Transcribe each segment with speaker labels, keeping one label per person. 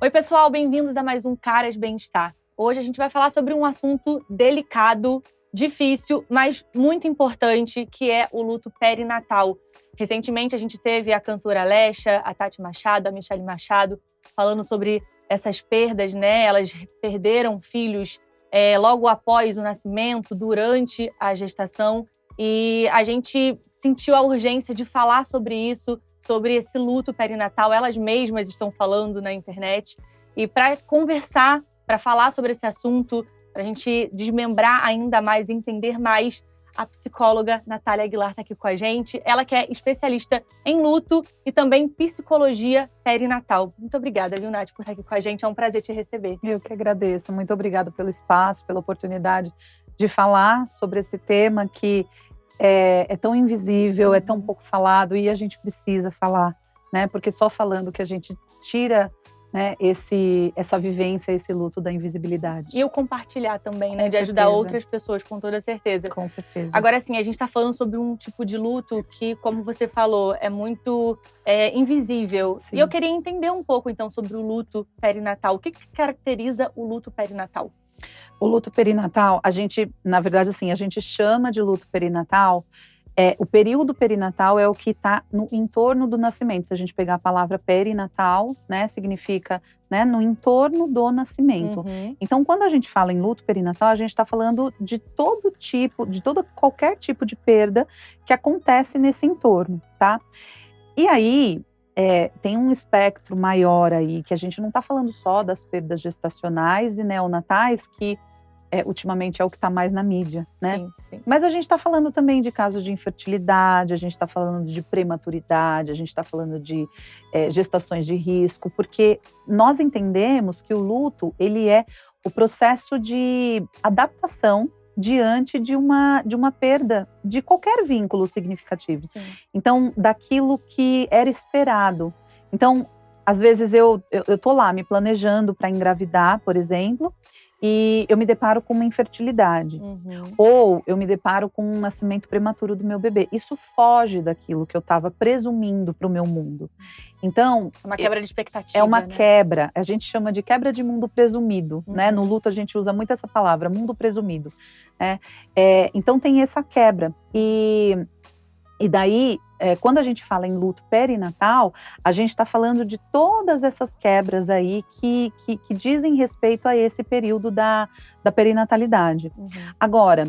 Speaker 1: Oi, pessoal, bem-vindos a mais um Caras Bem-Estar. Hoje a gente vai falar sobre um assunto delicado, difícil, mas muito importante, que é o luto perinatal. Recentemente a gente teve a cantora Alexa, a Tati Machado, a Michelle Machado, falando sobre essas perdas, né? Elas perderam filhos logo após o nascimento, durante a gestação, e a gente sentiu a urgência de falar sobre isso, sobre esse luto perinatal. Elas mesmas estão falando na internet. E para conversar, para falar sobre esse assunto, para a gente desmembrar ainda mais, entender mais, a psicóloga Natália Aguilar está aqui com a gente. Ela que é especialista em luto e também psicologia perinatal. Muito obrigada, viu, Nath, por estar aqui com a gente. É um prazer te receber.
Speaker 2: Eu que agradeço. Muito obrigada pelo espaço, pela oportunidade de falar sobre esse tema que é tão invisível, é tão pouco falado e a gente precisa falar, né? Porque só falando que a gente tira, né, essa vivência, esse luto da invisibilidade.
Speaker 1: E eu compartilhar também, né?
Speaker 2: Com
Speaker 1: De ajudar
Speaker 2: certeza.
Speaker 1: outras pessoas, com toda certeza.
Speaker 2: Com certeza.
Speaker 1: Agora, assim, a gente está falando sobre um tipo de luto que, como você falou, é muito invisível.
Speaker 2: Sim.
Speaker 1: E eu queria entender um pouco, então, sobre o luto perinatal. O que caracteriza o luto perinatal?
Speaker 2: O luto perinatal, a gente, na verdade, assim, a gente chama de luto perinatal. O período perinatal é o que está no entorno do nascimento. Se a gente pegar a palavra perinatal, né, significa, né, no entorno do nascimento.
Speaker 1: Uhum.
Speaker 2: Então, quando a gente fala em luto perinatal, a gente está falando de qualquer tipo de perda que acontece nesse entorno, tá? E aí, tem um espectro maior aí, que a gente não está falando só das perdas gestacionais e neonatais, que ultimamente é o que está mais na mídia, né?
Speaker 1: Sim, sim.
Speaker 2: Mas a gente está falando também de casos de infertilidade, a gente está falando de prematuridade, a gente está falando de gestações de risco, porque nós entendemos que o luto, ele é o processo de adaptação diante de uma perda de qualquer vínculo significativo.
Speaker 1: Sim.
Speaker 2: Então, daquilo que era esperado. Então, às vezes eu tô lá me planejando para engravidar, por exemplo, e eu me deparo com uma infertilidade.
Speaker 1: Uhum.
Speaker 2: Ou eu me deparo com um nascimento prematuro do meu bebê. Isso foge daquilo que eu estava presumindo para o meu mundo. Então,
Speaker 1: É uma quebra de expectativa,
Speaker 2: é uma
Speaker 1: né?
Speaker 2: quebra. A gente chama de quebra de mundo presumido, né? No luto a gente usa muito essa palavra, mundo presumido. Né? Então tem essa quebra. E daí, quando a gente fala em luto perinatal, a gente está falando de todas essas quebras aí que dizem respeito a esse período da perinatalidade.
Speaker 1: Uhum.
Speaker 2: Agora,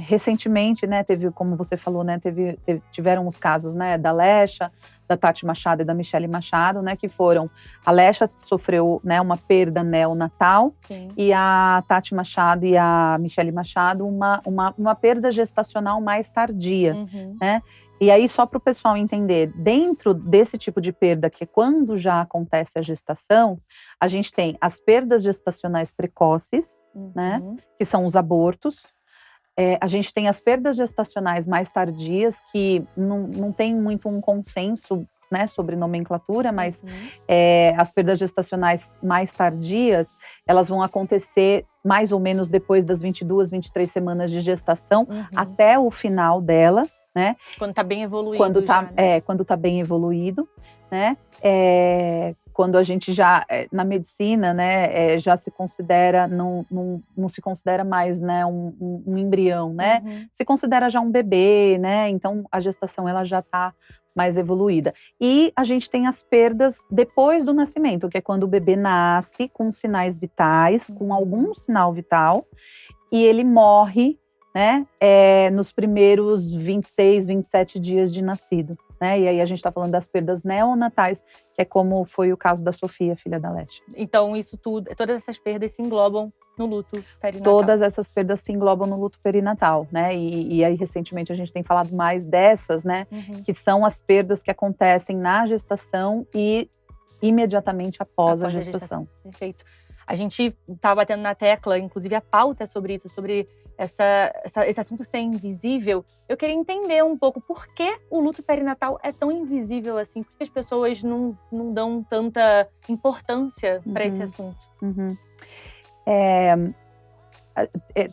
Speaker 2: recentemente, né, teve, como você falou, né, tiveram os casos, né, da Alexa, da Tati Machado e da Michelle Machado, né, que foram, a Alexa sofreu, né, uma perda neonatal.
Speaker 1: Sim.
Speaker 2: E a Tati Machado e a Michelle Machado uma perda gestacional mais tardia,
Speaker 1: Uhum.
Speaker 2: né? E aí, só para o pessoal entender, dentro desse tipo de perda, que é quando já acontece a gestação, a gente tem as perdas gestacionais precoces, né, que são os abortos. A gente tem as perdas gestacionais mais tardias, que não tem muito um consenso, né, sobre nomenclatura, mas as perdas gestacionais mais tardias, elas vão acontecer mais ou menos depois das 22, 23 semanas de gestação, até o final dela, né?
Speaker 1: Quando está bem evoluído.
Speaker 2: Quando está bem evoluído, né? Quando a gente já, na medicina, né, já se considera, não se considera mais, né, um embrião, né? Se considera já um bebê, né? Então a gestação ela já está mais evoluída. E a gente tem as perdas depois do nascimento, que é quando o bebê nasce com sinais vitais, com algum sinal vital, e ele morre, né, nos primeiros 26, 27 dias de nascido. Né? E aí a gente está falando das perdas neonatais, que é como foi o caso da Sofia, filha da Alexa.
Speaker 1: Então isso tudo, todas essas perdas se englobam no luto perinatal.
Speaker 2: Todas essas perdas se englobam no luto perinatal, né? E aí recentemente a gente tem falado mais dessas, né? Que são as perdas que acontecem na gestação e imediatamente após a gestação.
Speaker 1: Perfeito. A gente está batendo na tecla, inclusive a pauta é sobre isso, sobre esse assunto ser invisível. Eu queria entender um pouco por que o luto perinatal é tão invisível assim, por que as pessoas não dão tanta importância para esse assunto.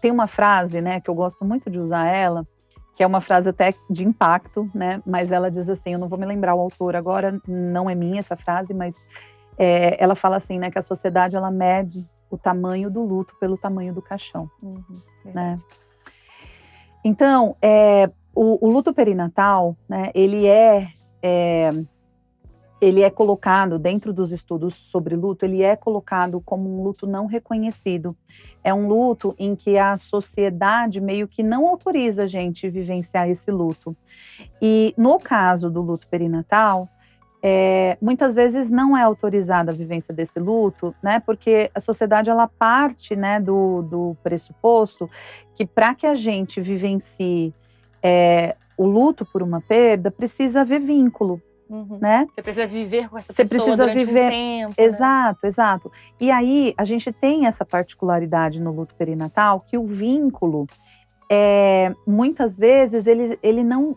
Speaker 2: Tem uma frase, né, que eu gosto muito de usar ela, que é uma frase até de impacto, né? Mas ela diz assim, eu não vou me lembrar o autor agora, não é minha essa frase, mas ela fala assim, né, que a sociedade ela mede o tamanho do luto pelo tamanho do caixão, né? Então, o luto perinatal, né, ele é colocado, dentro dos estudos sobre luto, ele é colocado como um luto não reconhecido. É um luto em que a sociedade meio que não autoriza a gente a vivenciar esse luto. E no caso do luto perinatal, muitas vezes não é autorizada a vivência desse luto, né? Porque a sociedade ela parte, né, do pressuposto que para que a gente vivencie o luto por uma perda, precisa haver vínculo. Né?
Speaker 1: Você precisa viver com essa
Speaker 2: Você
Speaker 1: pessoa
Speaker 2: precisa
Speaker 1: durante
Speaker 2: viver,
Speaker 1: um tempo.
Speaker 2: exato, né? Exato. E aí a gente tem essa particularidade no luto perinatal que o vínculo, muitas vezes ele não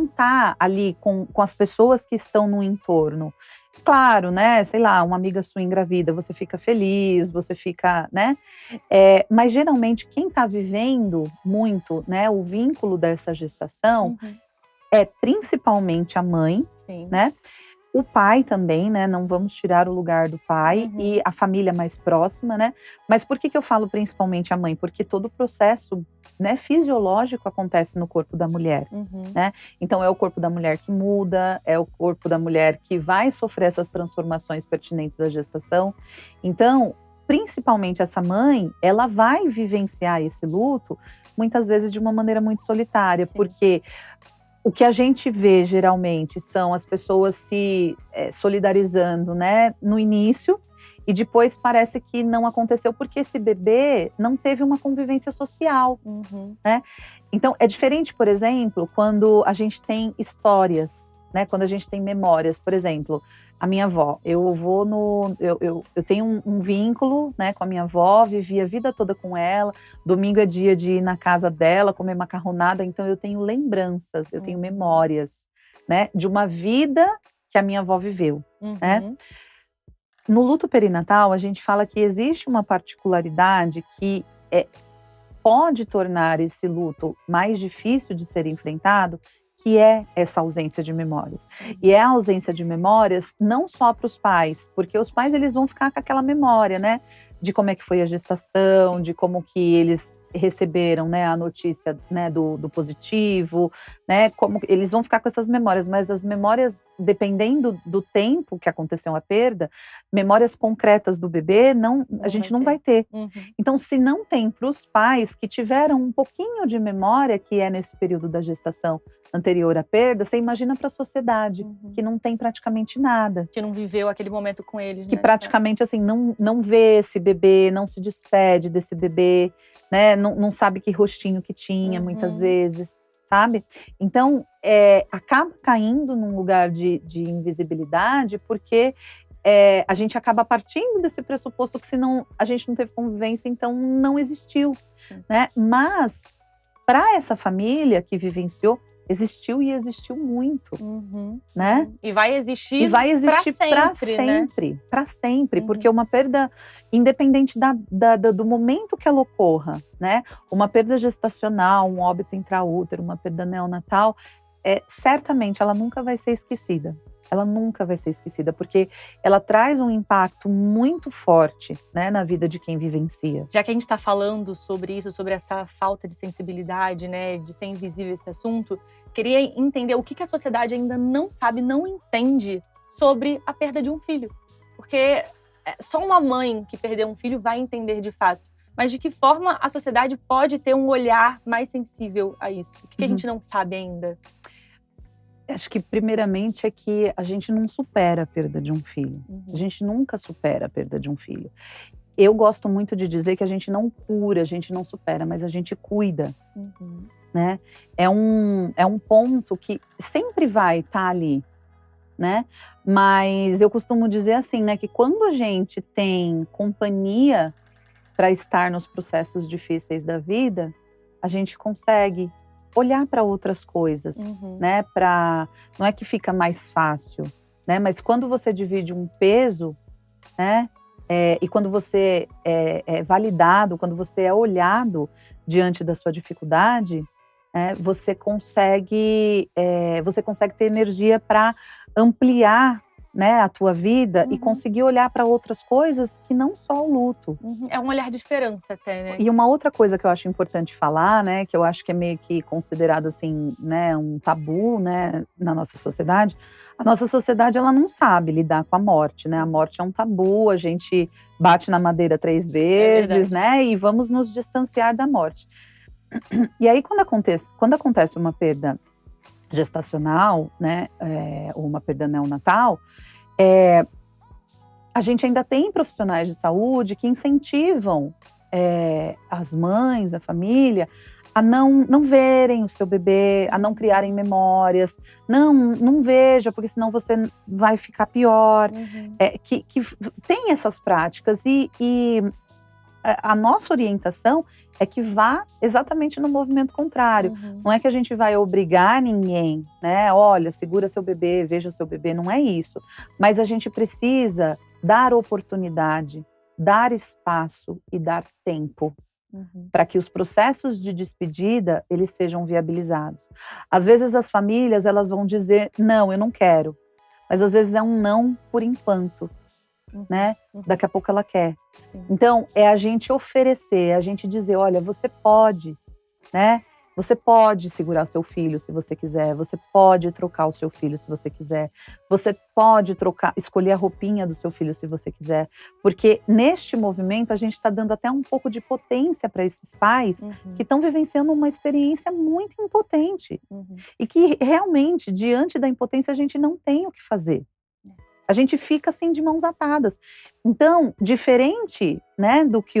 Speaker 2: está ali com as pessoas que estão no entorno. Claro, né? Sei lá, uma amiga sua engravida, você fica feliz, você fica, né? Mas geralmente quem está vivendo muito, né, o vínculo dessa gestação é principalmente a mãe. Sim. Né? O pai também, né? Não vamos tirar o lugar do pai e a família mais próxima, né? Mas por que eu falo principalmente a mãe? Porque todo o processo, né, fisiológico acontece no corpo da mulher, né? Então é o corpo da mulher que muda, é o corpo da mulher que vai sofrer essas transformações pertinentes à gestação. Então, principalmente essa mãe, ela vai vivenciar esse luto muitas vezes de uma maneira muito solitária, porque o que a gente vê geralmente são as pessoas se solidarizando, né, no início, e depois parece que não aconteceu porque esse bebê não teve uma convivência social, né? Então é diferente, por exemplo, quando a gente tem histórias, né, quando a gente tem memórias, por exemplo, a minha avó, eu tenho um vínculo, né, com a minha avó, vivi a vida toda com ela, domingo é dia de ir na casa dela, comer macarronada, então eu tenho lembranças, eu tenho memórias, né, de uma vida que a minha avó viveu, né? No luto perinatal, a gente fala que existe uma particularidade que pode tornar esse luto mais difícil de ser enfrentado, que é essa ausência de memórias. E é a ausência de memórias não só para os pais, porque os pais eles vão ficar com aquela memória, né, de como é que foi a gestação, de como que eles receberam, né, a notícia, né, do positivo, né, como eles vão ficar com essas memórias, mas as memórias, dependendo do tempo que aconteceu a perda, memórias concretas do bebê, a gente não vai ter. Então, se não tem para os pais que tiveram um pouquinho de memória, que é nesse período da gestação anterior à perda, você imagina para a sociedade, que não tem praticamente nada.
Speaker 1: Que não viveu aquele momento com eles,
Speaker 2: que praticamente assim, não vê esse bebê, não se despede desse bebê, né? Não sabe que rostinho que tinha, muitas vezes, sabe? Então, acaba caindo num lugar de invisibilidade, porque a gente acaba partindo desse pressuposto que se a gente não teve convivência, então não existiu, né? Mas, para essa família que vivenciou, existiu e existiu muito, né?
Speaker 1: E vai existir,
Speaker 2: para sempre, para sempre, porque uma perda, independente do momento que ela ocorra, né? Uma perda gestacional, um óbito intraútero, uma perda neonatal, certamente ela nunca vai ser esquecida. Ela nunca vai ser esquecida, porque ela traz um impacto muito forte, né, na vida de quem vivencia.
Speaker 1: Já que a gente está falando sobre isso, sobre essa falta de sensibilidade, né, de ser invisível esse assunto, queria entender o que a sociedade ainda não sabe, não entende sobre a perda de um filho. Porque só uma mãe que perdeu um filho vai entender de fato. Mas de que forma a sociedade pode ter um olhar mais sensível a isso? O que a gente não sabe ainda?
Speaker 2: Acho que, primeiramente, é que a gente não supera a perda de um filho. A gente nunca supera a perda de um filho. Eu gosto muito de dizer que a gente não cura, a gente não supera, mas a gente cuida. Né? É um ponto que sempre vai estar ali, né? Mas eu costumo dizer assim, né, que quando a gente tem companhia para estar nos processos difíceis da vida, a gente consegue olhar para outras coisas, né? Não é que fica mais fácil, né? Mas quando você divide um peso, né? E quando você é validado, quando você é olhado diante da sua dificuldade, você consegue ter energia para ampliar, né, a tua vida e conseguir olhar para outras coisas que não só o luto.
Speaker 1: É um olhar de esperança até, né?
Speaker 2: E uma outra coisa que eu acho importante falar, né, que eu acho que é meio que considerado assim, né, um tabu, né, na nossa sociedade. A nossa sociedade, ela não sabe lidar com a morte, né? A morte é um tabu, a gente bate na madeira 3 vezes, né, e vamos nos distanciar da morte. E aí quando acontece uma perda gestacional, né, ou uma perda neonatal, a gente ainda tem profissionais de saúde que incentivam as mães, a família, a não verem o seu bebê, a não criarem memórias, não veja, porque senão você vai ficar pior. Que tem essas práticas e a nossa orientação é que vá exatamente no movimento contrário. Não é que a gente vai obrigar ninguém, né? Olha, segura seu bebê, veja seu bebê, não é isso. Mas a gente precisa dar oportunidade, dar espaço e dar tempo para que os processos de despedida, eles sejam viabilizados. Às vezes as famílias, elas vão dizer, não, eu não quero. Mas às vezes é um não por enquanto. Né? Daqui a pouco ela quer.
Speaker 1: Sim.
Speaker 2: Então, é a gente oferecer, é a gente dizer, olha, você pode, né? Você pode segurar seu filho se você quiser, você pode trocar o seu filho se você quiser, você pode escolher a roupinha do seu filho se você quiser, porque neste movimento a gente está dando até um pouco de potência para esses pais que estão vivenciando uma experiência muito impotente e que realmente, diante da impotência, a gente não tem o que fazer. A gente fica assim de mãos atadas. Então, diferente, né, do que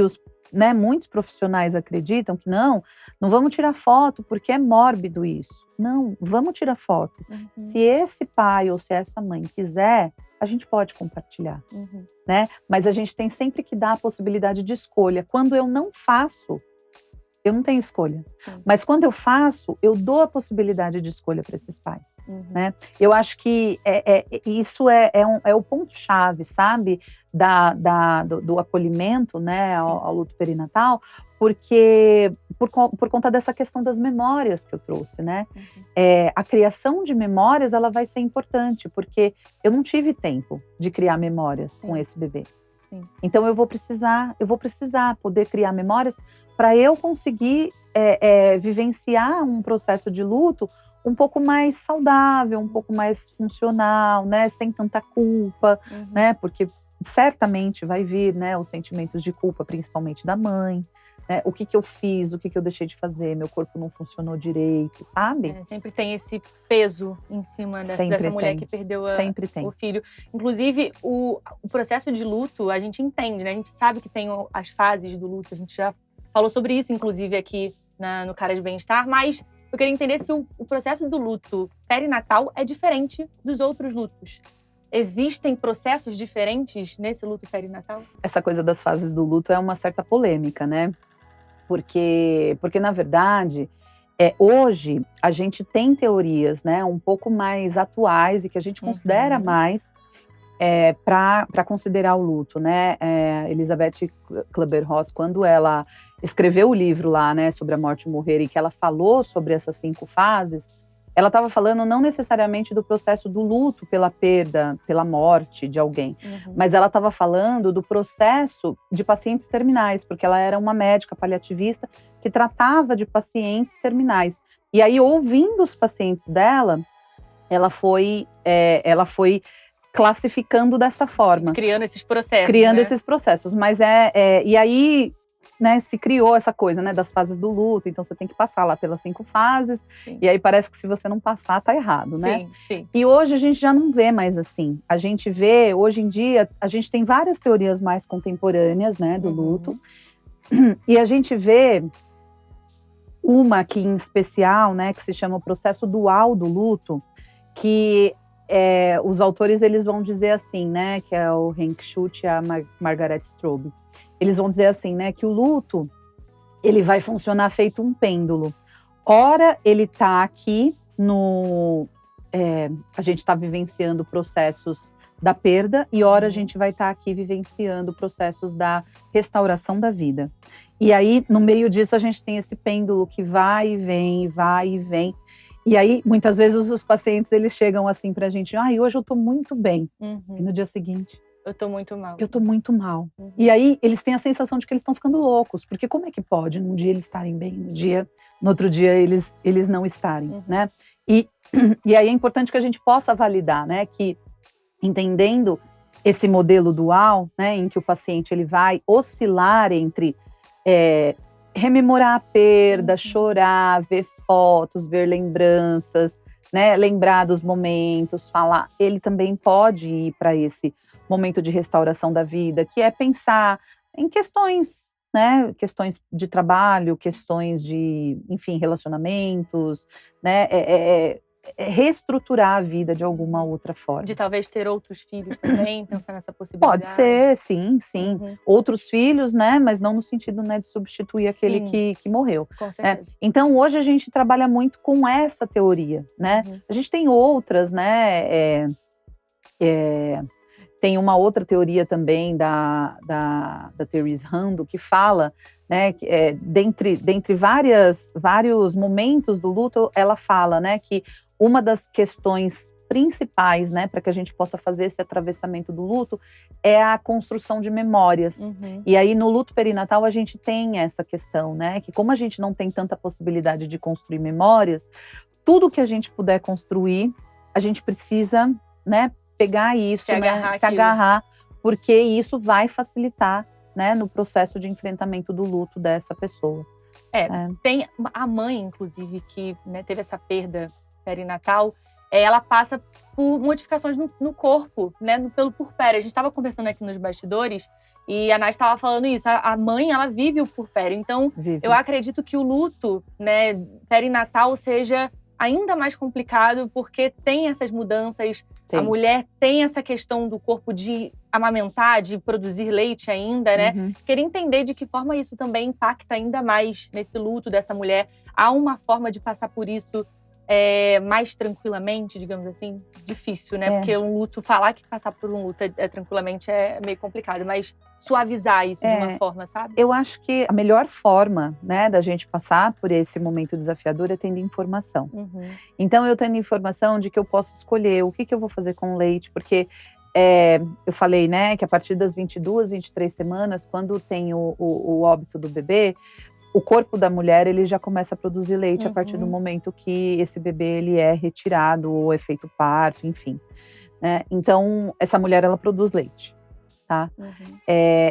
Speaker 2: muitos profissionais acreditam que não vamos tirar foto porque é mórbido isso. Não, vamos tirar foto. Se esse pai ou se essa mãe quiser, a gente pode compartilhar, né? Mas a gente tem sempre que dar a possibilidade de escolha. Quando eu não faço, eu não tenho escolha. Mas quando eu faço, eu dou a possibilidade de escolha para esses pais. Né? Eu acho que isso é o ponto-chave, sabe? Do acolhimento, né, ao luto perinatal, porque por conta dessa questão das memórias que eu trouxe, né? A criação de memórias, ela vai ser importante, porque eu não tive tempo de criar memórias com esse bebê. Então eu vou precisar poder criar memórias para eu conseguir vivenciar um processo de luto um pouco mais saudável, um pouco mais funcional, né, sem tanta culpa, né, porque certamente vai vir, né, os sentimentos de culpa, principalmente da mãe. O que eu fiz, o que eu deixei de fazer, meu corpo não funcionou direito, sabe?
Speaker 1: Sempre tem esse peso em cima dessa mulher que perdeu o filho. Inclusive, o processo de luto, a gente entende, né? A gente sabe que tem as fases do luto, a gente já falou sobre isso, inclusive, aqui no Cara de Bem-Estar, mas eu queria entender se o processo do luto perinatal é diferente dos outros lutos. Existem processos diferentes nesse luto perinatal?
Speaker 2: Essa coisa das fases do luto é uma certa polêmica, né? Porque na verdade, hoje a gente tem teorias, né, um pouco mais atuais e que a gente considera mais para considerar o luto, né? Elizabeth Kübler-Ross, quando ela escreveu o livro lá, né, sobre a morte e morrer, e que ela falou sobre essas 5 fases, ela estava falando não necessariamente do processo do luto pela perda, pela morte de alguém, mas ela estava falando do processo de pacientes terminais, porque ela era uma médica paliativista que tratava de pacientes terminais. E aí, ouvindo os pacientes dela, ela foi classificando desta forma.
Speaker 1: Criando esses processos.
Speaker 2: Criando esses processos, mas e aí, né, se criou essa coisa, né, das fases do luto, então você tem que passar lá pelas 5 fases, e aí parece que se você não passar, tá errado, né?
Speaker 1: Sim.
Speaker 2: E hoje a gente já não vê mais assim. A gente vê, hoje em dia, a gente tem várias teorias mais contemporâneas, né, do luto, e a gente vê uma aqui em especial, né, que se chama o processo dual do luto, que os autores, eles vão dizer assim, né, que é o Henk Schultz e a Margaret Straub. Eles vão dizer assim, né, que o luto, ele vai funcionar feito um pêndulo. Ora, ele tá aqui a gente está vivenciando processos da perda e ora a gente vai estar aqui vivenciando processos da restauração da vida. E aí, no meio disso, a gente tem esse pêndulo que vai e vem, vai e vem. E aí, muitas vezes, os pacientes, eles chegam assim pra gente, hoje eu tô muito bem. E no dia seguinte,
Speaker 1: eu tô muito mal.
Speaker 2: Eu tô muito mal. E aí, eles têm a sensação de que eles estão ficando loucos, porque como é que pode, num dia eles estarem bem, no outro dia eles não estarem, né? E aí é importante que a gente possa validar, né, que entendendo esse modelo dual, né, em que o paciente ele vai oscilar entre rememorar a perda, chorar, ver fotos, ver lembranças, né, lembrar dos momentos, falar. Ele também pode ir para esse momento de restauração da vida, que é pensar em questões, né, questões de trabalho, questões de, enfim, relacionamentos, né, reestruturar a vida de alguma outra forma.
Speaker 1: De talvez ter outros filhos também, pensar nessa possibilidade.
Speaker 2: Pode ser, sim. Outros filhos, né, mas não no sentido, né, de substituir aquele que morreu.
Speaker 1: Com certeza.
Speaker 2: Então, hoje a gente trabalha muito com essa teoria, né? A gente tem outras, né, tem uma outra teoria também da Therese Rando que fala, né, que dentre vários momentos do luto, ela fala, né, que uma das questões principais, né, para que a gente possa fazer esse atravessamento do luto é a construção de memórias. E aí no luto perinatal a gente tem essa questão, né, que como a gente não tem tanta possibilidade de construir memórias, tudo que a gente puder construir, a gente precisa, né, pegar isso, se agarrar, porque isso vai facilitar, né, no processo de enfrentamento do luto dessa pessoa.
Speaker 1: Tem a mãe, inclusive, que, né, teve essa perda perinatal, ela passa por modificações no corpo, né, pelo puerpério. A gente estava conversando aqui nos bastidores e a Nath estava falando isso. A mãe, ela vive o puerpério. Então, eu acredito que o luto, né, perinatal seja ainda mais complicado porque tem essas mudanças. A mulher tem essa questão do corpo de amamentar, de produzir leite ainda, né? Queria entender de que forma isso também impacta ainda mais nesse luto dessa mulher. Há uma forma de passar por isso mais tranquilamente, digamos assim? Difícil, né? Porque um luto, falar que passar por um luto tranquilamente é meio complicado, mas suavizar isso de uma forma, sabe?
Speaker 2: Eu acho que a melhor forma, né, da gente passar por esse momento desafiador é tendo informação. Então, eu tendo informação de que eu posso escolher o que eu vou fazer com o leite, porque eu falei, né, que a partir das 22, 23 semanas, quando tem o óbito do bebê, o corpo da mulher ele já começa a produzir leite a partir do momento que esse bebê ele é retirado ou é feito parto, enfim. Né? Então, essa mulher ela produz leite, tá?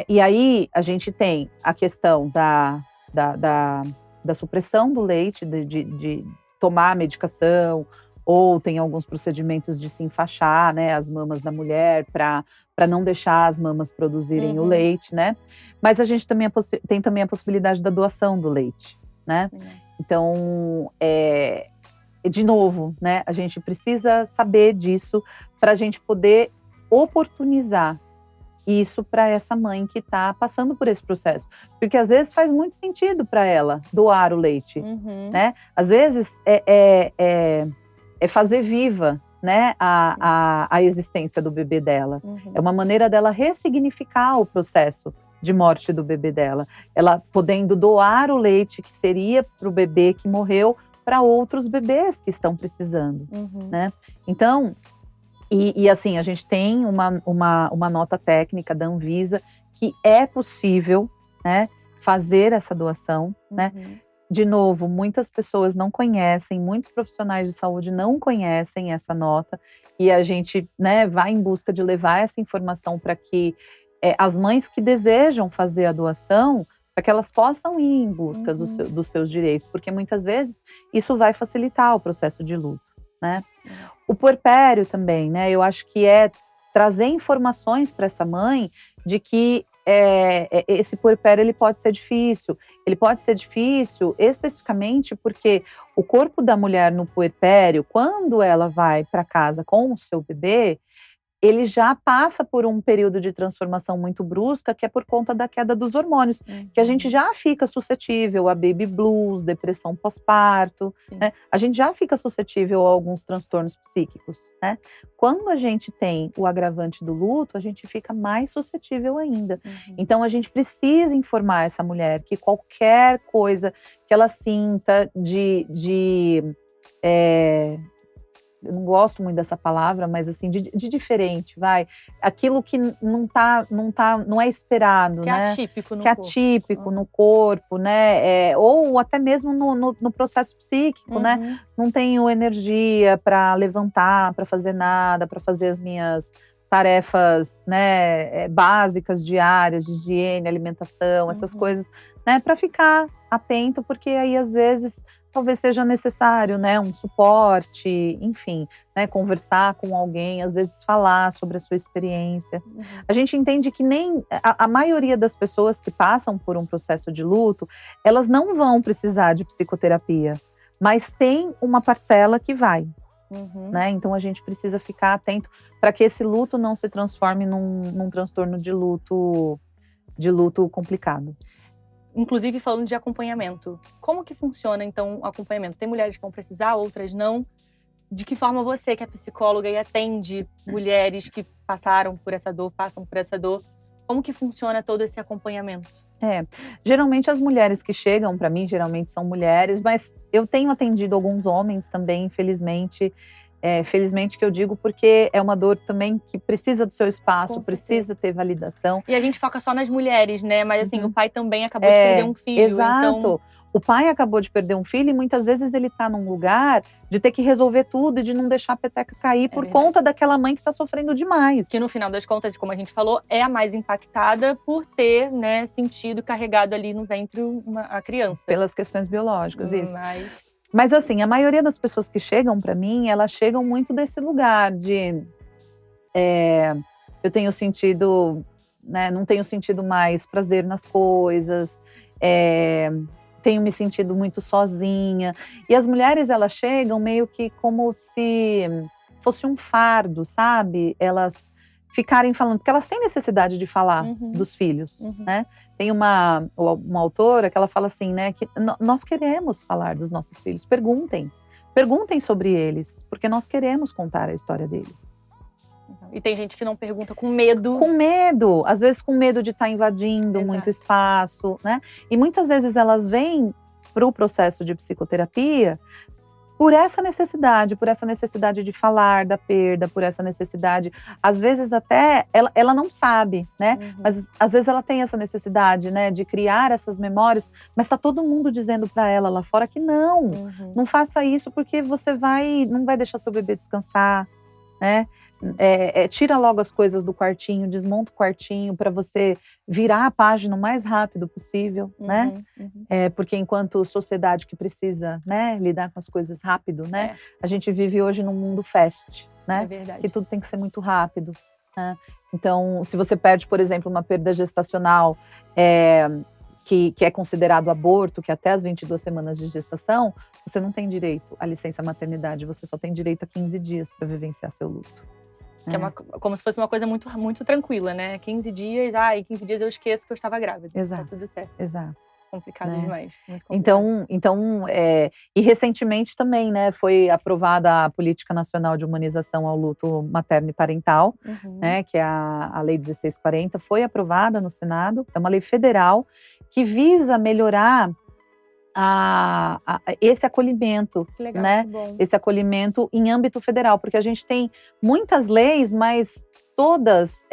Speaker 2: E aí a gente tem a questão da supressão do leite, de tomar a medicação, ou tem alguns procedimentos de se enfaixar, né, as mamas da mulher para não deixar as mamas produzirem o leite, né? Mas a gente também tem também a possibilidade da doação do leite, né? Então, de novo, né, a gente precisa saber disso para a gente poder oportunizar isso para essa mãe que está passando por esse processo. Porque às vezes faz muito sentido para ela doar o leite, né? Às vezes é fazer viva, né, a existência do bebê dela. É uma maneira dela ressignificar o processo de morte do bebê dela. Ela podendo doar o leite que seria para o bebê que morreu para outros bebês que estão precisando, né? Então, e assim, a gente tem uma nota técnica da Anvisa que é possível, né, fazer essa doação, né? De novo, muitas pessoas não conhecem, muitos profissionais de saúde não conhecem essa nota e a gente, né, vai em busca de levar essa informação para que as mães que desejam fazer a doação, para que elas possam ir em busca dos seus direitos, porque muitas vezes isso vai facilitar o processo de luto, né? O puerpério também, né? Eu acho que é trazer informações para essa mãe de que esse puerpério ele pode ser difícil. Ele pode ser difícil especificamente porque o corpo da mulher no puerpério, quando ela vai para casa com o seu bebê, ele já passa por um período de transformação muito brusca, que é por conta da queda dos hormônios, que a gente já fica suscetível a baby blues, depressão pós-parto, né? A gente já fica suscetível a alguns transtornos psíquicos, né? Quando a gente tem o agravante do luto, a gente fica mais suscetível ainda. Então, a gente precisa informar essa mulher que qualquer coisa que ela sinta eu não gosto muito dessa palavra, mas assim, de diferente, vai. Aquilo que não é esperado,
Speaker 1: que
Speaker 2: né?
Speaker 1: É atípico no
Speaker 2: que é
Speaker 1: corpo.
Speaker 2: atípico no corpo, né? Ou até mesmo no processo psíquico, né? Não tenho energia para levantar, para fazer nada, para fazer as minhas tarefas, né, básicas, diárias, de higiene, alimentação, essas coisas, né? Para ficar atento, porque aí às vezes talvez seja necessário, né, um suporte, enfim, né, conversar com alguém, às vezes falar sobre a sua experiência. A gente entende que nem a maioria das pessoas que passam por um processo de luto, elas não vão precisar de psicoterapia, mas tem uma parcela que vai. Né? Então a gente precisa ficar atento para que esse luto não se transforme num transtorno de luto complicado.
Speaker 1: Inclusive falando de acompanhamento. Como que funciona, então, o acompanhamento? Tem mulheres que vão precisar, outras não. De que forma você, que é psicóloga e atende mulheres que passaram por essa dor, passam por essa dor, como que funciona todo esse acompanhamento?
Speaker 2: Geralmente as mulheres que chegam para mim, geralmente são mulheres, mas eu tenho atendido alguns homens também, infelizmente. Felizmente que eu digo, porque é uma dor também que precisa do seu espaço, precisa ter validação.
Speaker 1: E a gente foca só nas mulheres, né? Mas assim, o pai também acabou de perder um filho.
Speaker 2: Exato.
Speaker 1: Então...
Speaker 2: O pai acabou de perder um filho e muitas vezes ele está num lugar de ter que resolver tudo e de não deixar a peteca cair por conta daquela mãe que está sofrendo demais.
Speaker 1: Que no final das contas, como a gente falou, é a mais impactada por ter, né, sentido carregado ali no ventre a criança.
Speaker 2: Pelas questões biológicas, isso. Mas assim, a maioria das pessoas que chegam para mim, elas chegam muito desse lugar de... eu tenho sentido, né, não tenho sentido mais prazer nas coisas, tenho me sentido muito sozinha. E as mulheres, elas chegam meio que como se fosse um fardo, sabe? Elas ficarem falando, porque elas têm necessidade de falar dos filhos, né? Tem uma autora que ela fala assim, né, que nós queremos falar dos nossos filhos, perguntem sobre eles, porque nós queremos contar a história deles.
Speaker 1: E tem gente que não pergunta com medo.
Speaker 2: Com medo, às vezes com medo de estar invadindo muito espaço, né? E muitas vezes elas vêm para o processo de psicoterapia por essa necessidade de falar da perda, por essa necessidade, às vezes até ela não sabe, né? Mas às vezes ela tem essa necessidade, né, de criar essas memórias, mas está todo mundo dizendo para ela lá fora que não faça isso porque você não vai deixar seu bebê descansar, né? Tira logo as coisas do quartinho, desmonta o quartinho para você virar a página o mais rápido possível, né? Porque enquanto sociedade que precisa, né, lidar com as coisas rápido, né? A gente vive hoje num mundo fast, né? Que tudo tem que ser muito rápido, né? Então, se você perde, por exemplo, uma perda gestacional, que é considerado aborto, que é até as 22 semanas de gestação, você não tem direito à licença maternidade, você só tem direito a 15 dias para vivenciar seu luto.
Speaker 1: Que é como se fosse uma coisa muito, muito tranquila, né? 15 dias, em 15 dias eu esqueço que eu estava grávida.
Speaker 2: Exato.
Speaker 1: Tá tudo certo.
Speaker 2: Exato.
Speaker 1: Complicado demais. Muito complicado.
Speaker 2: Então, e recentemente também, né, foi aprovada a Política Nacional de Humanização ao Luto Materno e Parental, né, que é a Lei 1640, foi aprovada no Senado, é uma lei federal que visa melhorar esse acolhimento,
Speaker 1: legal,
Speaker 2: né? Esse acolhimento em âmbito federal, porque a gente tem muitas leis, mas todas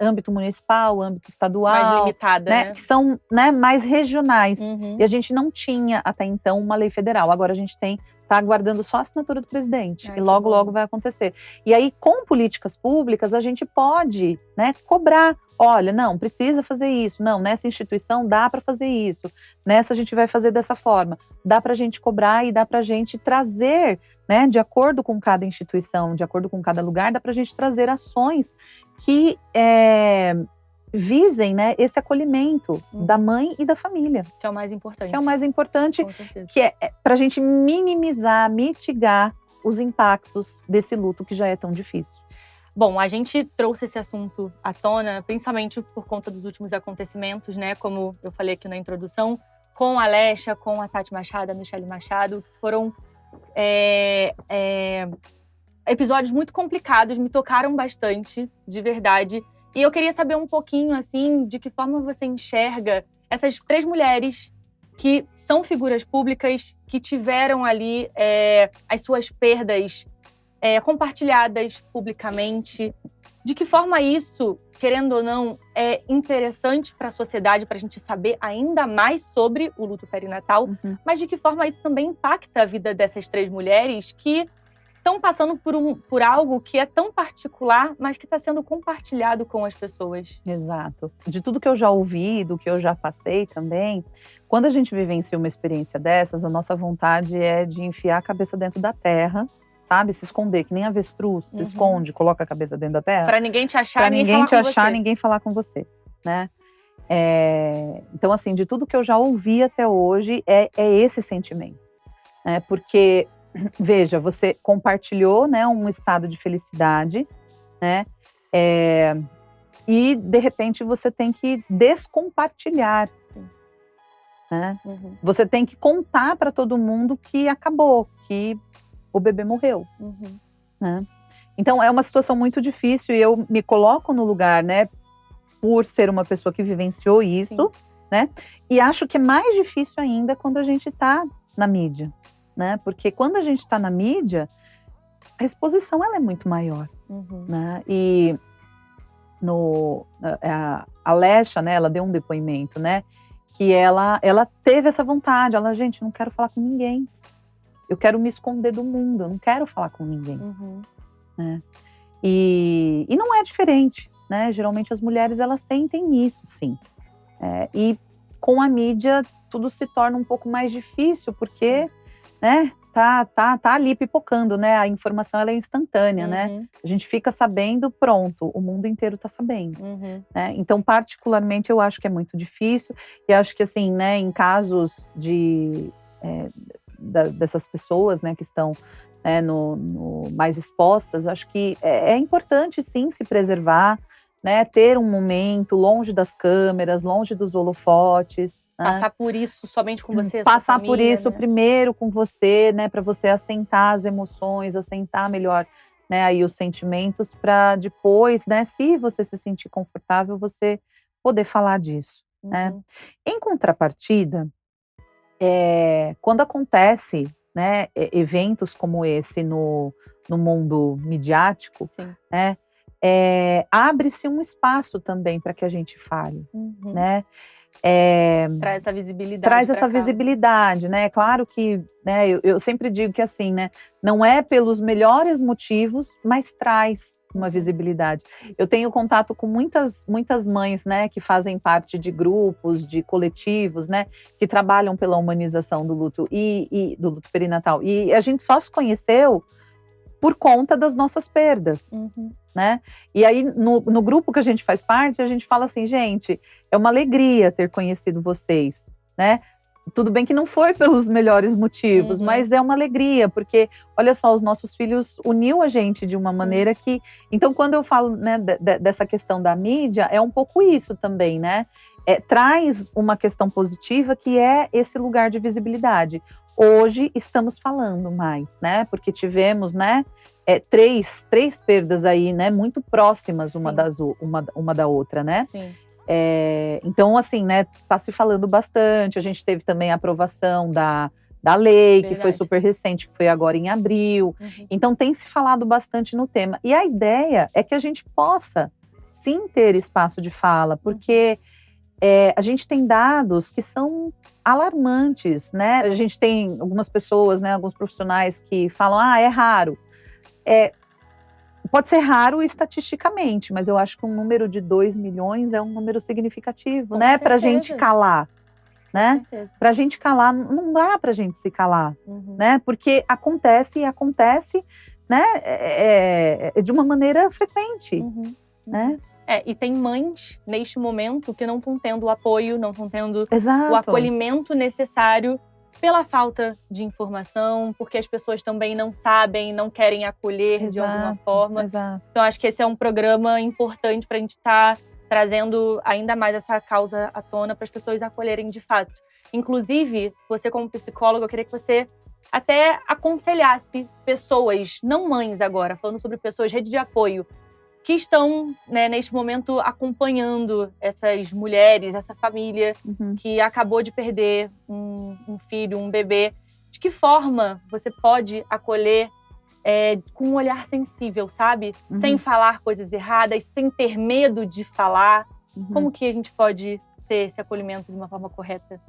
Speaker 2: âmbito municipal, âmbito estadual,
Speaker 1: mais limitada, né?
Speaker 2: Que são, né, mais regionais. E a gente não tinha até então uma lei federal. Agora a gente está aguardando só a assinatura do presidente e logo vai acontecer. E aí, com políticas públicas, a gente pode, né, cobrar. Olha, não, precisa fazer isso. Não, nessa instituição dá para fazer isso. Nessa a gente vai fazer dessa forma. Dá para a gente cobrar e dá para a gente trazer, né, de acordo com cada instituição, de acordo com cada lugar, dá para a gente trazer ações que visem, né, esse acolhimento da mãe e da família.
Speaker 1: Que é o mais importante.
Speaker 2: Que é o mais importante, que é para a gente minimizar, mitigar os impactos desse luto que já é tão difícil.
Speaker 1: Bom, a gente trouxe esse assunto à tona, principalmente por conta dos últimos acontecimentos, né? Como eu falei aqui na introdução, com a Alexa, com a Tati Machado, a Michelle Machado, que foram episódios muito complicados, me tocaram bastante, de verdade. E eu queria saber um pouquinho, assim, de que forma você enxerga essas 3 mulheres que são figuras públicas, que tiveram ali as suas perdas compartilhadas publicamente. De que forma isso, querendo ou não, é interessante para a sociedade, para a gente saber ainda mais sobre o luto perinatal, mas de que forma isso também impacta a vida dessas 3 mulheres que estão passando por algo que é tão particular, mas que está sendo compartilhado com as pessoas.
Speaker 2: Exato. De tudo que eu já ouvi, do que eu já passei também, quando a gente vivencia uma experiência dessas, a nossa vontade é de enfiar a cabeça dentro da terra, sabe? Se esconder, que nem avestruz, se esconde, coloca a cabeça dentro da terra.
Speaker 1: Para ninguém te achar,
Speaker 2: pra ninguém te achar, ninguém falar com você, né? Então, assim, de tudo que eu já ouvi até hoje, é esse sentimento, né? Porque, veja, você compartilhou, né, um estado de felicidade, né? E, de repente, você tem que descompartilhar, né? Você tem que contar para todo mundo que acabou, que o bebê morreu, né? Então, é uma situação muito difícil e eu me coloco no lugar, né, por ser uma pessoa que vivenciou isso, né? E acho que é mais difícil ainda quando a gente está na mídia, né? Porque quando a gente está na mídia, a exposição ela é muito maior, né? E a Alexa, né, ela deu um depoimento, né, que ela teve essa vontade, gente, não quero falar com ninguém, eu quero me esconder do mundo, eu não quero falar com ninguém, né? E não é diferente, né? Geralmente as mulheres elas sentem isso, sim. E com a mídia tudo se torna um pouco mais difícil, porque, né, tá ali pipocando, né? A informação ela é instantânea, né? A gente fica sabendo, pronto, o mundo inteiro tá sabendo, né? Então, particularmente, eu acho que é muito difícil e acho que, assim, né, em casos dessas pessoas, né, que estão mais expostas, eu acho que é importante, sim, se preservar, né, ter um momento longe das câmeras, longe dos holofotes.
Speaker 1: Passar por isso somente com você,
Speaker 2: Passar
Speaker 1: família,
Speaker 2: por isso,
Speaker 1: né?
Speaker 2: primeiro com você, né, para você assentar as emoções, assentar melhor, né, aí os sentimentos, para depois, né, se você se sentir confortável, você poder falar disso, né? Em contrapartida, quando acontece, né, eventos como esse no mundo midiático, né, abre-se um espaço também para que a gente fale, né?
Speaker 1: Traz essa visibilidade.
Speaker 2: Traz essa visibilidade, né? Claro que, né, eu sempre digo que assim, né, não é pelos melhores motivos, mas traz uma visibilidade. Eu tenho contato com muitas mães, né, que fazem parte de grupos, de coletivos, né, que trabalham pela humanização do luto e do luto perinatal. E a gente só se conheceu por conta das nossas perdas, né? E aí, no grupo que a gente faz parte, a gente fala assim, gente, é uma alegria ter conhecido vocês, né? Tudo bem que não foi pelos melhores motivos, mas é uma alegria, porque, olha só, os nossos filhos uniu a gente de uma maneira que... Então, quando eu falo, né, dessa questão da mídia, é um pouco isso também, né? Traz uma questão positiva que é esse lugar de visibilidade. Hoje estamos falando mais, né? Porque tivemos, né, três perdas aí, né, muito próximas uma da outra, né?
Speaker 1: Sim.
Speaker 2: Então, assim, né, tá se falando bastante. A gente teve também a aprovação da lei, que foi super recente, que foi agora em abril. Então, tem se falado bastante no tema. E a ideia é que a gente possa, sim, ter espaço de fala, porque a gente tem dados que são alarmantes, né? A gente tem algumas pessoas, né, alguns profissionais que falam, é raro. Pode ser raro estatisticamente, mas eu acho que um número de 2 milhões é um número significativo, né? Para a gente calar, né? Para a gente calar, não dá para a gente se calar, né? Porque acontece, né? De uma maneira frequente, né?
Speaker 1: E tem mães, neste momento, que não estão tendo o apoio, não estão tendo
Speaker 2: Exato.
Speaker 1: o acolhimento necessário pela falta de informação, porque as pessoas também não sabem, não querem acolher de alguma forma.
Speaker 2: Exato.
Speaker 1: Então, acho que esse é um programa importante para a gente estar trazendo ainda mais essa causa à tona para as pessoas acolherem de fato. Inclusive, você como psicóloga, eu queria que você até aconselhasse pessoas, não mães agora, falando sobre pessoas, rede de apoio, que estão, né, neste momento acompanhando essas mulheres, essa família que acabou de perder um filho, um bebê. De que forma você pode acolher com um olhar sensível, sabe? Sem falar coisas erradas, sem ter medo de falar. Como que a gente pode ter esse acolhimento de uma forma correta?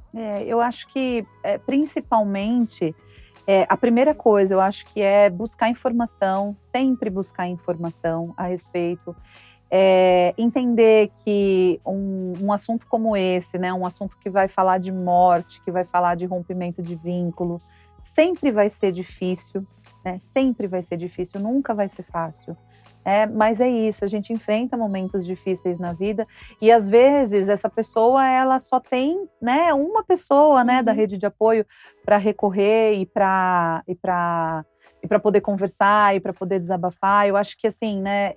Speaker 2: Eu acho que, principalmente, a primeira coisa, eu acho que é buscar informação, sempre buscar informação a respeito. Entender que um assunto como esse, né, um assunto que vai falar de morte, que vai falar de rompimento de vínculo, sempre vai ser difícil, né? Sempre vai ser difícil, nunca vai ser fácil. Mas é isso, a gente enfrenta momentos difíceis na vida e às vezes essa pessoa ela só tem, né, uma pessoa, né, da rede de apoio para recorrer e para poder conversar e para poder desabafar. Eu acho que assim, né,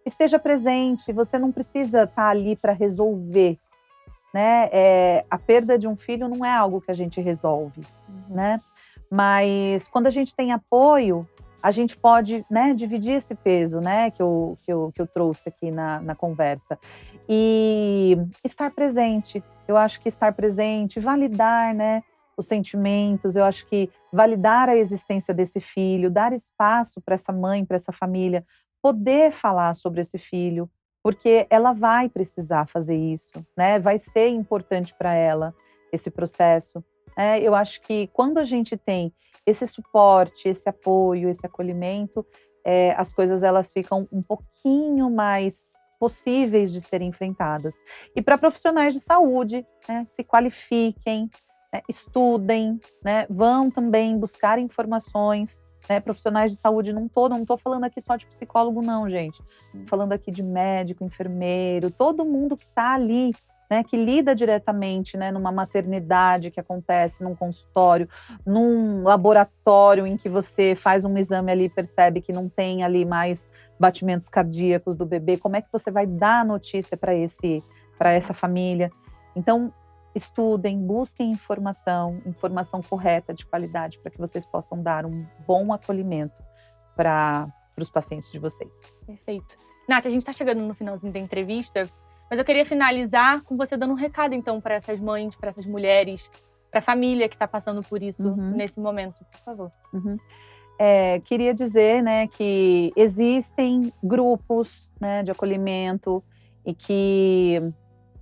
Speaker 2: esteja presente. Você não precisa estar ali para resolver, né? A perda de um filho não é algo que a gente resolve, né? Mas quando a gente tem apoio, a gente pode, né, dividir esse peso, né, que eu trouxe aqui na conversa. E estar presente. Eu acho que estar presente, validar, né, os sentimentos. Eu acho que validar a existência desse filho, dar espaço para essa mãe, para essa família, poder falar sobre esse filho, porque ela vai precisar fazer isso, né? Vai ser importante para ela esse processo. Eu acho que quando a gente tem esse suporte, esse apoio, esse acolhimento, as coisas elas ficam um pouquinho mais possíveis de serem enfrentadas. E para profissionais de saúde, né, se qualifiquem, né, estudem, né, vão também buscar informações. Profissionais de saúde não estou falando aqui só de psicólogo não, gente. Estou falando aqui de médico, enfermeiro, todo mundo que está ali, né, que lida diretamente, né, numa maternidade que acontece num consultório, num laboratório em que você faz um exame ali e percebe que não tem ali mais batimentos cardíacos do bebê. Como é que você vai dar a notícia para essa família? Então, estudem, busquem informação correta, de qualidade, para que vocês possam dar um bom acolhimento para os pacientes de vocês.
Speaker 1: Perfeito. Nath, a gente está chegando no finalzinho da entrevista, mas eu queria finalizar com você dando um recado, então, para essas mães, para essas mulheres, para a família que está passando por isso nesse momento, por favor.
Speaker 2: Queria dizer, né, que existem grupos, né, de acolhimento e que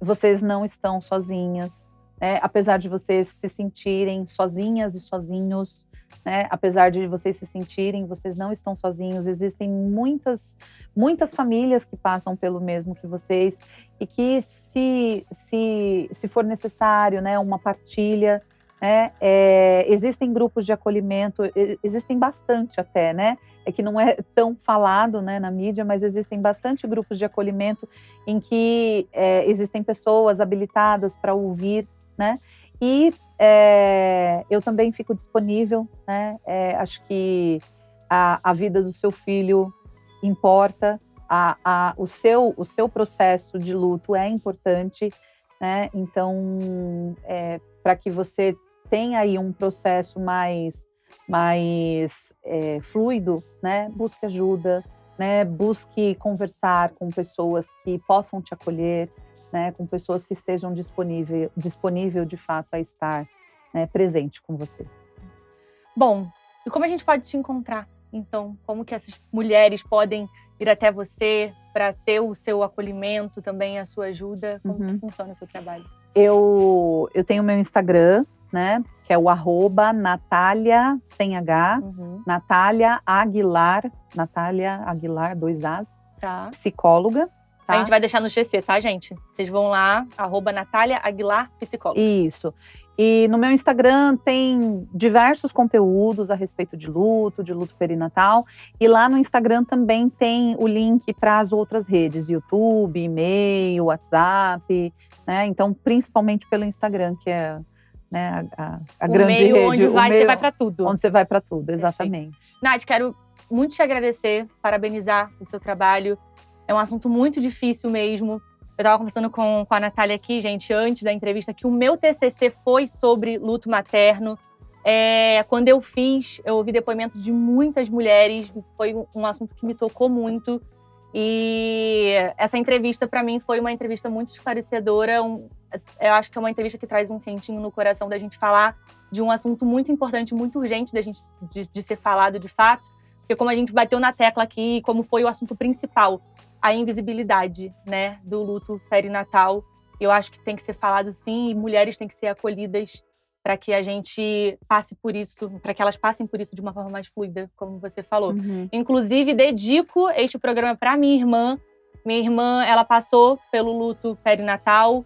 Speaker 2: vocês não estão sozinhas, né? Apesar de vocês se sentirem sozinhas e sozinhos, né? Apesar de vocês se sentirem, vocês não estão sozinhos. Existem muitas famílias que passam pelo mesmo que vocês e que se for necessário, né, uma partilha, né, existem grupos de acolhimento, existem bastante até, né? É que não é tão falado, né, na mídia, mas existem bastante grupos de acolhimento em que existem pessoas habilitadas para ouvir, né? E eu também fico disponível, né? Acho que a vida do seu filho importa, o seu processo de luto é importante, né? Então, para que você tenha aí um processo mais fluido, né? Busque ajuda, né? Busque conversar com pessoas que possam te acolher, né? Com pessoas que estejam disponível de fato a estar, né, presente com você.
Speaker 1: Bom, e como a gente pode te encontrar? Então, como que essas mulheres podem ir até você para ter o seu acolhimento, também a sua ajuda? Como que funciona o seu trabalho?
Speaker 2: Eu tenho meu Instagram, né, que é o @Natália, sem H, Natália Aguilar, 2 As, psicóloga. Tá?
Speaker 1: A gente vai deixar no GC, tá, gente? Vocês vão lá, @Natália Aguilar, psicóloga.
Speaker 2: Isso. E no meu Instagram tem diversos conteúdos a respeito de luto perinatal. E lá no Instagram também tem o link para as outras redes, YouTube, e-mail, WhatsApp, né? Então, principalmente pelo Instagram, que é né, a
Speaker 1: O
Speaker 2: grande
Speaker 1: meio
Speaker 2: rede.
Speaker 1: onde
Speaker 2: o
Speaker 1: vai,
Speaker 2: meio
Speaker 1: você vai para tudo.
Speaker 2: Onde você vai para tudo, exatamente.
Speaker 1: Nath, quero muito te agradecer, parabenizar o seu trabalho. É um assunto muito difícil mesmo. Eu estava conversando com a Natália aqui, gente, antes da entrevista, que o meu TCC foi sobre luto materno. Quando eu fiz, eu ouvi depoimentos de muitas mulheres. Foi um assunto que me tocou muito. E essa entrevista, para mim, foi uma entrevista muito esclarecedora. Eu acho que é uma entrevista que traz um quentinho no coração da gente falar de um assunto muito importante, muito urgente da gente de ser falado de fato. Porque como a gente bateu na tecla aqui, como foi o assunto principal, a invisibilidade, né, do luto perinatal. Eu acho que tem que ser falado sim, e mulheres têm que ser acolhidas para que a gente passe por isso, para que elas passem por isso de uma forma mais fluida, como você falou. Inclusive, dedico este programa para minha irmã. Minha irmã, ela passou pelo luto perinatal.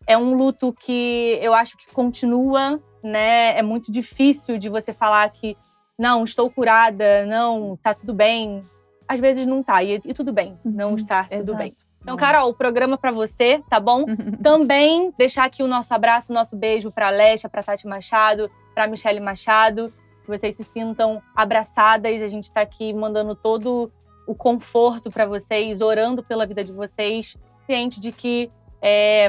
Speaker 1: É um luto que eu acho que continua, né? É muito difícil de você falar que não, estou curada, não, tá tudo bem. Às vezes não tá, e tudo bem, não está tudo bem. Então, Carol, o programa para você, tá bom? Também deixar aqui o nosso abraço, o nosso beijo para a Lesha, para Tati Machado, para Michele Machado. Que vocês se sintam abraçadas. A gente está aqui mandando todo o conforto para vocês, orando pela vida de vocês, ciente de que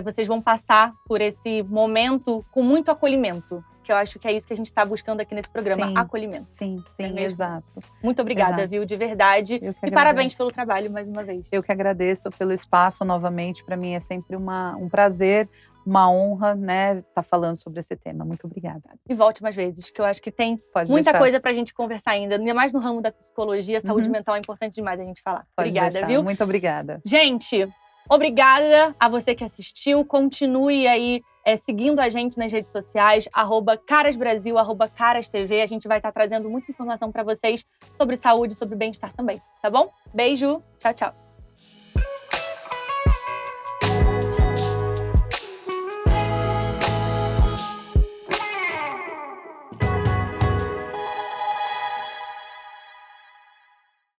Speaker 1: vocês vão passar por esse momento com muito acolhimento. Que eu acho que é isso que a gente está buscando aqui nesse programa,
Speaker 2: sim,
Speaker 1: acolhimento.
Speaker 2: Sim, exato.
Speaker 1: Muito obrigada, viu, de verdade. E parabéns pelo trabalho, mais uma vez.
Speaker 2: Eu que agradeço pelo espaço novamente. Para mim é sempre um prazer, uma honra, né, estar falando sobre esse tema. Muito obrigada.
Speaker 1: E volte mais vezes, que eu acho que tem muita coisa para a gente conversar ainda. Ainda mais no ramo da psicologia, saúde mental é importante demais a gente falar. Obrigada, viu?
Speaker 2: Muito obrigada.
Speaker 1: Gente, obrigada a você que assistiu. Continue aí seguindo a gente nas redes sociais, @carasbrasil, @carastv. A gente vai estar trazendo muita informação para vocês sobre saúde, sobre bem-estar também, tá bom? Beijo, tchau, tchau.